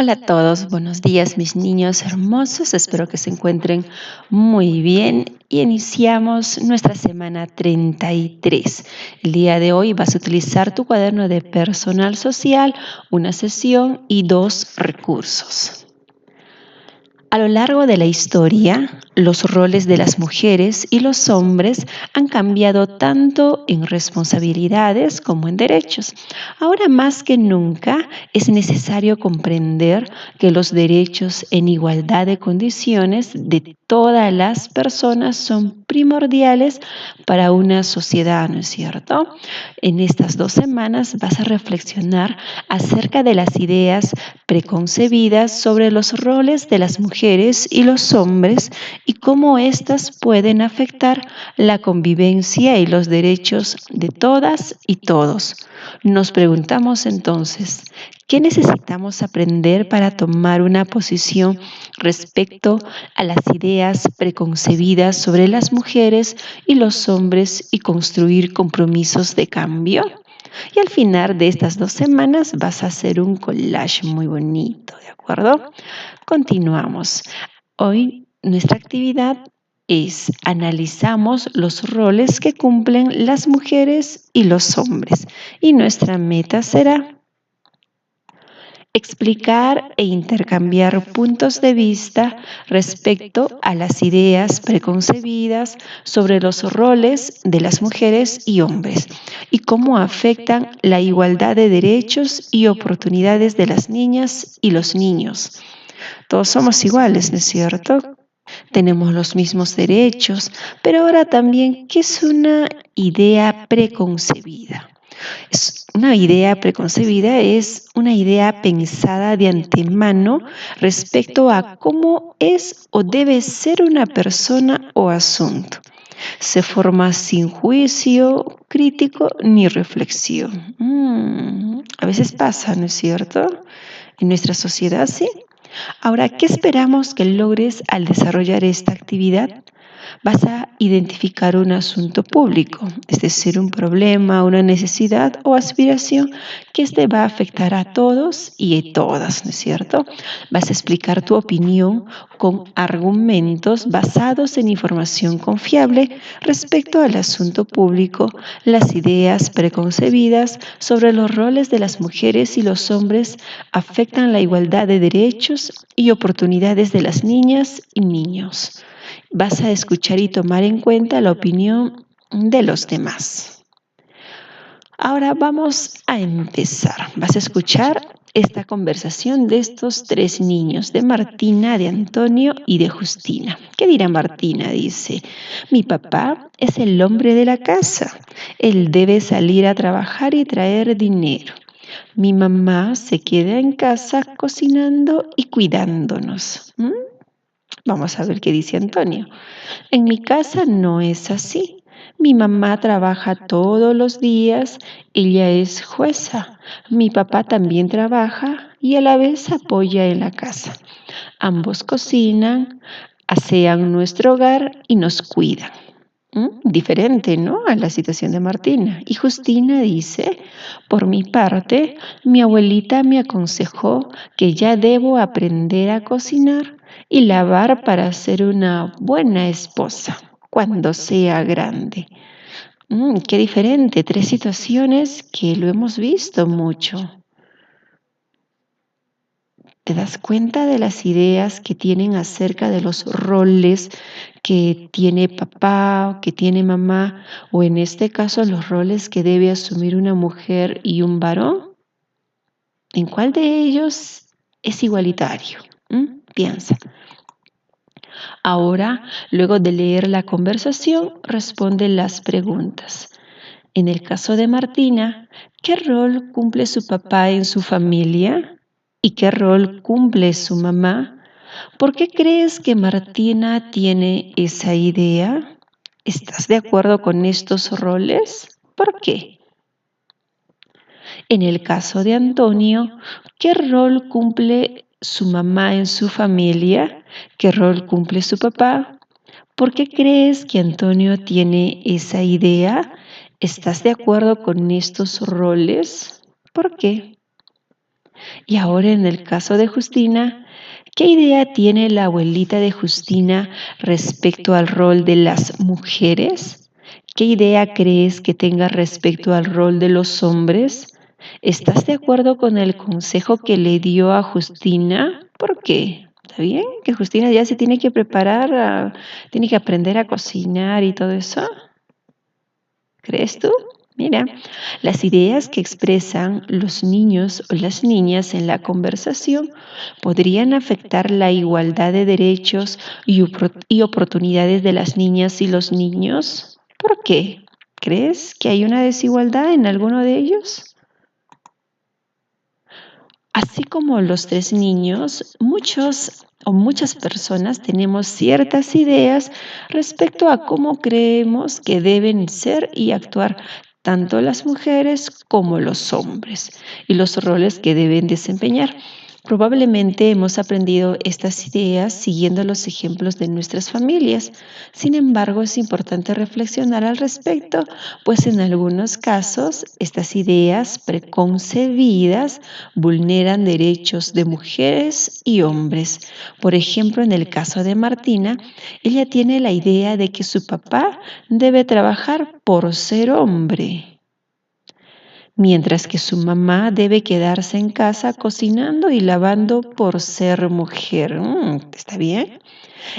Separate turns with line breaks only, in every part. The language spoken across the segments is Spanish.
Hola a todos, buenos días mis niños hermosos, espero que se encuentren muy bien y iniciamos nuestra semana 33. El día de hoy vas a utilizar tu cuaderno de personal social, una sesión y dos recursos. A lo largo de la historia, los roles de las mujeres y los hombres han cambiado tanto en responsabilidades como en derechos. Ahora más que nunca es necesario comprender que los derechos en igualdad de condiciones de todas las personas son primordiales para una sociedad, ¿no es cierto? En estas 2 semanas vas a reflexionar acerca de las ideas preconcebidas sobre los roles de las mujeres y los hombres y cómo éstas pueden afectar la convivencia y los derechos de todas y todos. Nos preguntamos entonces, ¿qué necesitamos aprender para tomar una posición respecto a las ideas preconcebidas sobre las mujeres y los hombres y construir compromisos de cambio? Y al final de estas 2 semanas vas a hacer un collage muy bonito, ¿de acuerdo? Continuamos. Hoy nuestra actividad es analizamos los roles que cumplen las mujeres y los hombres. Y nuestra meta será explicar e intercambiar puntos de vista respecto a las ideas preconcebidas sobre los roles de las mujeres y hombres y cómo afectan la igualdad de derechos y oportunidades de las niñas y los niños. Todos somos iguales, ¿no es cierto? Tenemos los mismos derechos, pero ahora también, ¿qué es una idea preconcebida? Una idea preconcebida es una idea pensada de antemano respecto a cómo es o debe ser una persona o asunto. Se forma sin juicio crítico ni reflexión. A veces pasa, ¿no es cierto? En nuestra sociedad, sí. Ahora, ¿qué esperamos que logres al desarrollar esta actividad? Vas a identificar un asunto público, es decir, un problema, una necesidad o aspiración que este va a afectar a todos y a todas, ¿no es cierto? Vas a explicar tu opinión con argumentos basados en información confiable respecto al asunto público, las ideas preconcebidas sobre los roles de las mujeres y los hombres afectan la igualdad de derechos y oportunidades de las niñas y niños. Vas a escuchar y tomar en cuenta la opinión de los demás. Ahora vamos a empezar. Vas a escuchar esta conversación de estos 3 niños, de Martina, de Antonio y de Justina. ¿Qué dirá Martina? Dice, mi papá es el hombre de la casa. Él debe salir a trabajar y traer dinero. Mi mamá se queda en casa cocinando y cuidándonos. Vamos a ver qué dice Antonio. En mi casa no es así. Mi mamá trabaja todos los días, ella es jueza. Mi papá también trabaja y a la vez apoya en la casa. Ambos cocinan, asean nuestro hogar y nos cuidan. Diferente, ¿no? A la situación de Martina. Y Justina dice, por mi parte, mi abuelita me aconsejó que ya debo aprender a cocinar y lavar para ser una buena esposa cuando sea grande. Qué diferente, 3 situaciones que lo hemos visto mucho. ¿Te das cuenta de las ideas que tienen acerca de los roles que tiene papá, que tiene mamá, o en este caso los roles que debe asumir una mujer y un varón? ¿En cuál de ellos es igualitario? Piensa. Ahora, luego de leer la conversación, responde las preguntas. En el caso de Martina, ¿qué rol cumple su papá en su familia? ¿Y qué rol cumple su mamá? ¿Por qué crees que Martina tiene esa idea? ¿Estás de acuerdo con estos roles? ¿Por qué? En el caso de Antonio, ¿qué rol cumple su mamá en su familia? ¿Qué rol cumple su papá? ¿Por qué crees que Antonio tiene esa idea? ¿Estás de acuerdo con estos roles? ¿Por qué? Y ahora en el caso de Justina, ¿qué idea tiene la abuelita de Justina respecto al rol de las mujeres? ¿Qué idea crees que tenga respecto al rol de los hombres? ¿Estás de acuerdo con el consejo que le dio a Justina? ¿Por qué? ¿Está bien? Que Justina ya se tiene que preparar, tiene que aprender a cocinar y todo eso. ¿Crees tú? Mira, las ideas que expresan los niños o las niñas en la conversación podrían afectar la igualdad de derechos y oportunidades de las niñas y los niños. ¿Por qué? ¿Crees que hay una desigualdad en alguno de ellos? Así como los tres niños, muchos o muchas personas tenemos ciertas ideas respecto a cómo creemos que deben ser y actuar tanto las mujeres como los hombres y los roles que deben desempeñar. Probablemente hemos aprendido estas ideas siguiendo los ejemplos de nuestras familias. Sin embargo, es importante reflexionar al respecto, pues en algunos casos estas ideas preconcebidas vulneran derechos de mujeres y hombres. Por ejemplo, en el caso de Martina, ella tiene la idea de que su papá debe trabajar por ser hombre, mientras que su mamá debe quedarse en casa cocinando y lavando por ser mujer. ¿Está bien?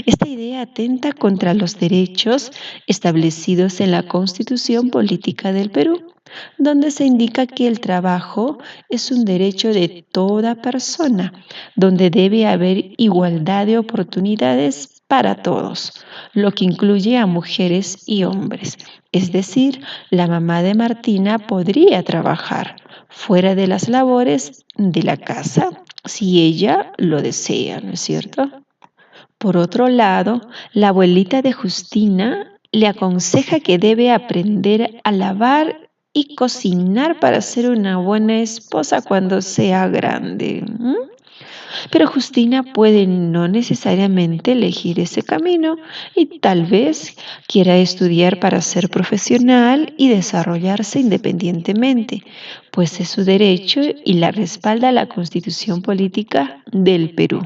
Esta idea atenta contra los derechos establecidos en la Constitución Política del Perú, donde se indica que el trabajo es un derecho de toda persona, donde debe haber igualdad de oportunidades para todos, lo que incluye a mujeres y hombres. Es decir, la mamá de Martina podría trabajar fuera de las labores de la casa si ella lo desea, ¿no es cierto? Por otro lado, la abuelita de Justina le aconseja que debe aprender a lavar y cocinar para ser una buena esposa cuando sea grande. Pero Justina puede no necesariamente elegir ese camino y tal vez quiera estudiar para ser profesional y desarrollarse independientemente, pues es su derecho y la respalda la Constitución Política del Perú.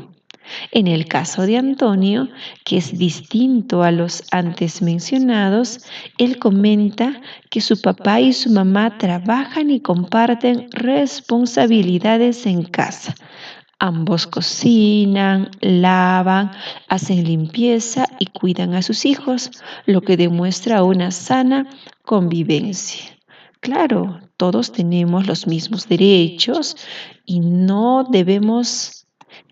En el caso de Antonio, que es distinto a los antes mencionados, él comenta que su papá y su mamá trabajan y comparten responsabilidades en casa. Ambos cocinan, lavan, hacen limpieza y cuidan a sus hijos, lo que demuestra una sana convivencia. Claro, todos tenemos los mismos derechos y no debemos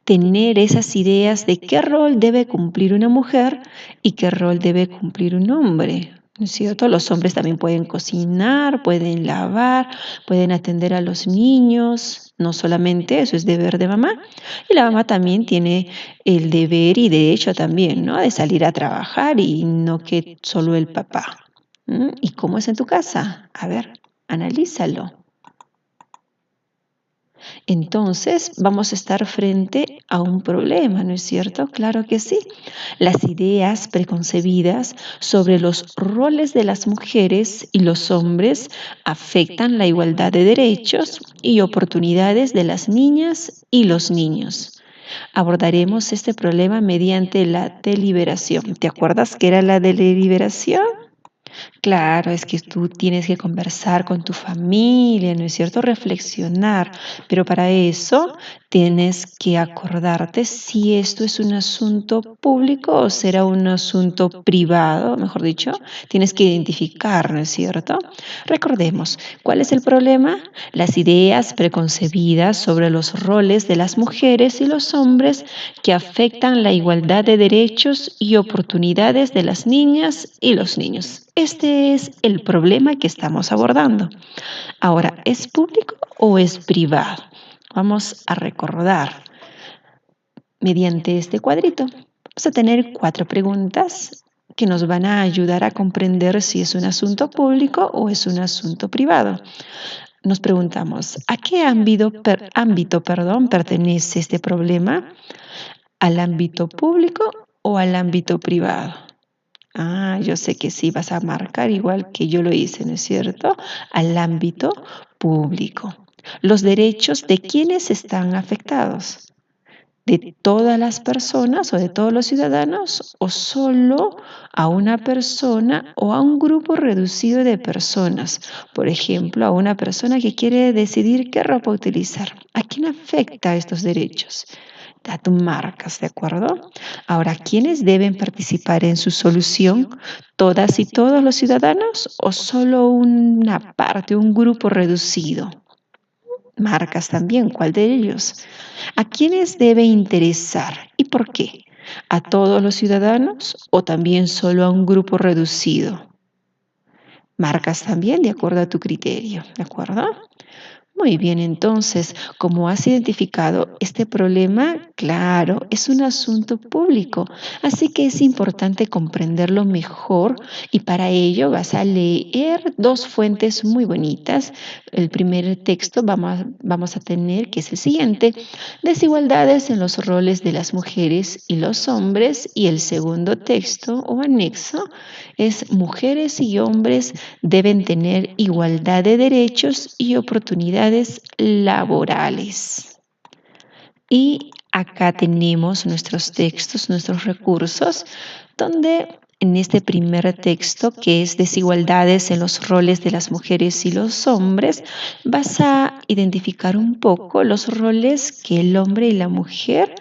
tener esas ideas de qué rol debe cumplir una mujer y qué rol debe cumplir un hombre. ¿No es cierto? Los hombres también pueden cocinar, pueden lavar, pueden atender a los niños. No solamente eso es deber de mamá. Y la mamá también tiene el deber y derecho también, ¿no? De salir a trabajar y no que solo el papá. ¿Y cómo es en tu casa? A ver, analízalo. Entonces vamos a estar frente a un problema, ¿no es cierto? Claro que sí. Las ideas preconcebidas sobre los roles de las mujeres y los hombres afectan la igualdad de derechos y oportunidades de las niñas y los niños. Abordaremos este problema mediante la deliberación. ¿Te acuerdas qué era la deliberación? Claro, es que tú tienes que conversar con tu familia, ¿no es cierto? Reflexionar, pero para eso tienes que acordarte si esto es un asunto público o será un asunto privado, mejor dicho. Tienes que identificar, ¿no es cierto? Recordemos, ¿cuál es el problema? Las ideas preconcebidas sobre los roles de las mujeres y los hombres que afectan la igualdad de derechos y oportunidades de las niñas y los niños. Este es el problema que estamos abordando. Ahora, ¿es público o es privado? Vamos a recordar mediante este cuadrito. Vamos a tener 4 preguntas que nos van a ayudar a comprender si es un asunto público o es un asunto privado. Nos preguntamos, ¿a qué ámbito pertenece este problema? ¿Al ámbito público o al ámbito privado? Yo sé que sí vas a marcar igual que yo lo hice, ¿no es cierto? Al ámbito público. ¿Los derechos de quiénes están afectados? ¿De todas las personas o de todos los ciudadanos o solo a una persona o a un grupo reducido de personas? Por ejemplo, a una persona que quiere decidir qué ropa utilizar. ¿A quién afecta estos derechos? Ya tú marcas, ¿de acuerdo? Ahora, ¿quiénes deben participar en su solución? ¿Todas y todos los ciudadanos o solo una parte, un grupo reducido? Marcas también cuál de ellos. ¿A quiénes debe interesar y por qué? ¿A todos los ciudadanos o también solo a un grupo reducido? Marcas también de acuerdo a tu criterio, ¿de acuerdo? Muy bien, entonces, como has identificado este problema, claro, es un asunto público, así que es importante comprenderlo mejor y para ello vas a leer dos fuentes muy bonitas. El primer texto vamos a tener, que es el siguiente, desigualdades en los roles de las mujeres y los hombres, y el segundo texto o anexo es mujeres y hombres deben tener igualdad de derechos y oportunidades laborales. Y acá tenemos nuestros textos, nuestros recursos, donde en este primer texto, que es desigualdades en los roles de las mujeres y los hombres, vas a identificar un poco los roles que el hombre y la mujer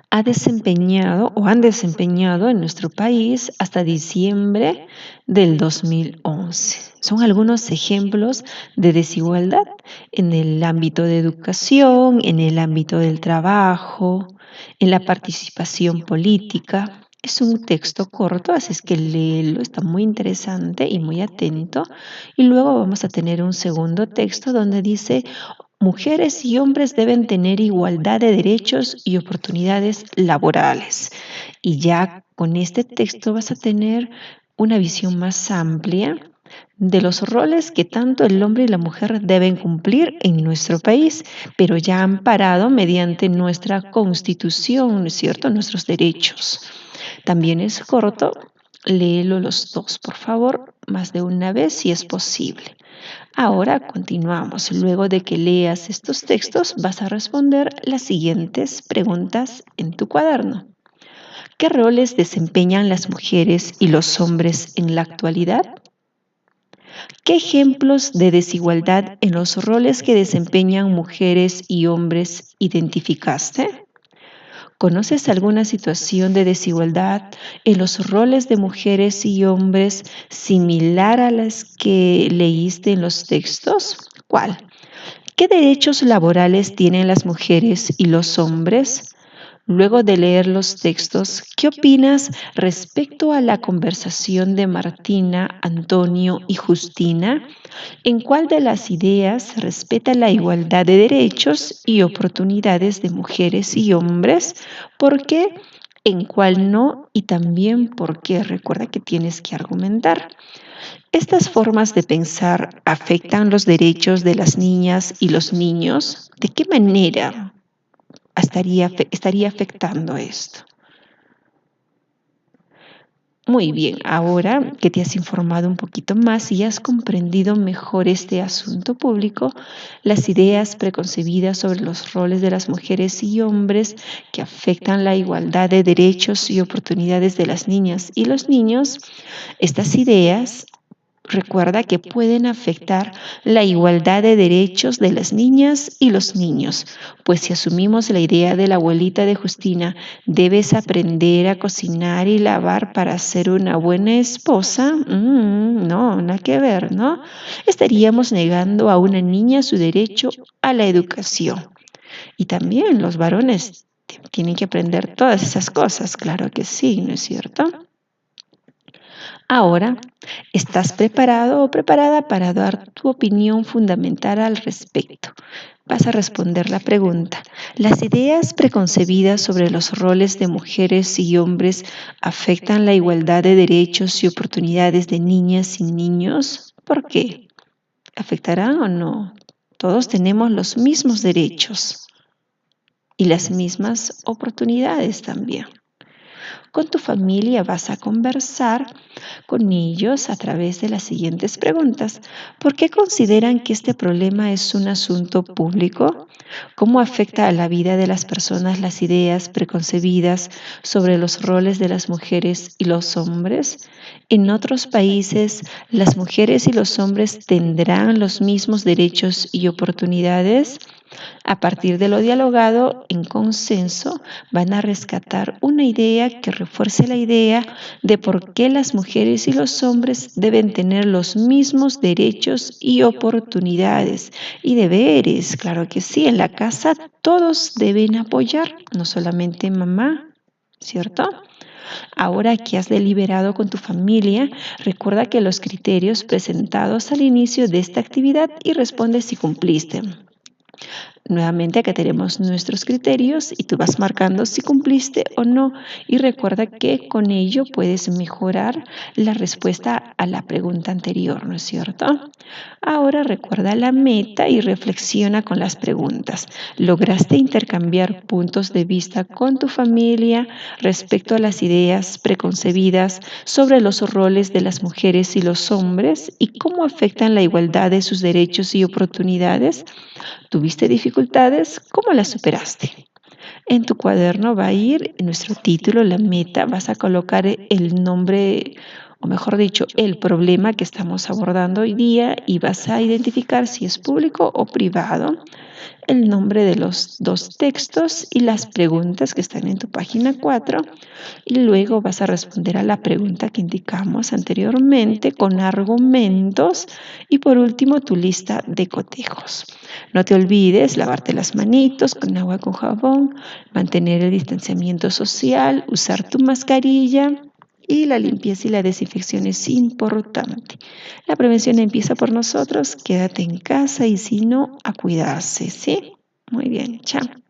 ha desempeñado o han desempeñado en nuestro país hasta diciembre del 2011. Son algunos ejemplos de desigualdad en el ámbito de educación, en el ámbito del trabajo, en la participación política. Es un texto corto, así es que léelo, está muy interesante y muy atento. Y luego vamos a tener un segundo texto donde dice mujeres y hombres deben tener igualdad de derechos y oportunidades laborales. Y ya con este texto vas a tener una visión más amplia de los roles que tanto el hombre y la mujer deben cumplir en nuestro país, pero ya amparado mediante nuestra constitución, ¿no es cierto? Nuestros derechos. También es corto, léelo los dos, por favor, más de una vez si es posible. Ahora continuamos. Luego de que leas estos textos, vas a responder las siguientes preguntas en tu cuaderno. ¿Qué roles desempeñan las mujeres y los hombres en la actualidad? ¿Qué ejemplos de desigualdad en los roles que desempeñan mujeres y hombres identificaste? ¿Conoces alguna situación de desigualdad en los roles de mujeres y hombres similar a las que leíste en los textos? ¿Cuál? ¿Qué derechos laborales tienen las mujeres y los hombres? Luego de leer los textos, ¿qué opinas respecto a la conversación de Martina, Antonio y Justina? ¿En cuál de las ideas respeta la igualdad de derechos y oportunidades de mujeres y hombres? ¿Por qué? ¿En cuál no? Y también por qué. Recuerda que tienes que argumentar. ¿Estas formas de pensar afectan los derechos de las niñas y los niños? ¿De qué manera estaría afectando esto? Muy bien, ahora que te has informado un poquito más y has comprendido mejor este asunto público, las ideas preconcebidas sobre los roles de las mujeres y hombres que afectan la igualdad de derechos y oportunidades de las niñas y los niños, estas ideas recuerda que pueden afectar la igualdad de derechos de las niñas y los niños, pues si asumimos la idea de la abuelita de Justina, debes aprender a cocinar y lavar para ser una buena esposa, no, nada que ver, ¿no? Estaríamos negando a una niña su derecho a la educación. Y también los varones tienen que aprender todas esas cosas, claro que sí, ¿no es cierto? Ahora, ¿estás preparado o preparada para dar tu opinión fundamental al respecto? Vas a responder la pregunta. ¿Las ideas preconcebidas sobre los roles de mujeres y hombres afectan la igualdad de derechos y oportunidades de niñas y niños? ¿Por qué? ¿Afectarán o no? Todos tenemos los mismos derechos y las mismas oportunidades también. Con tu familia vas a conversar con ellos a través de las siguientes preguntas. ¿Por qué consideran que este problema es un asunto público? ¿Cómo afecta a la vida de las personas las ideas preconcebidas sobre los roles de las mujeres y los hombres? En otros países, ¿las mujeres y los hombres tendrán los mismos derechos y oportunidades? A partir de lo dialogado en consenso, van a rescatar una idea que refuerce la idea de por qué las mujeres y los hombres deben tener los mismos derechos y oportunidades y deberes. Claro que sí, en la casa todos deben apoyar, no solamente mamá, ¿cierto? Ahora que has deliberado con tu familia, recuerda que los criterios presentados al inicio de esta actividad y responde si cumpliste. Nuevamente acá tenemos nuestros criterios y tú vas marcando si cumpliste o no y recuerda que con ello puedes mejorar la respuesta a la pregunta anterior, ¿no es cierto? Ahora recuerda la meta y reflexiona con las preguntas. ¿Lograste intercambiar puntos de vista con tu familia respecto a las ideas preconcebidas sobre los roles de las mujeres y los hombres y cómo afectan la igualdad de sus derechos y oportunidades? ¿Tuviste dificultades? ¿Cómo las superaste? En tu cuaderno va a ir nuestro título, la meta, vas a colocar el nombre, o mejor dicho, el problema que estamos abordando hoy día y vas a identificar si es público o privado, el nombre de los dos textos y las preguntas que están en tu página 4 y luego vas a responder a la pregunta que indicamos anteriormente con argumentos y por último tu lista de cotejos. No te olvides lavarte las manitos con agua con jabón, mantener el distanciamiento social, usar tu mascarilla y la limpieza y la desinfección es importante. La prevención empieza por nosotros, quédate en casa y si no, a cuidarse, ¿sí? Muy bien, chao.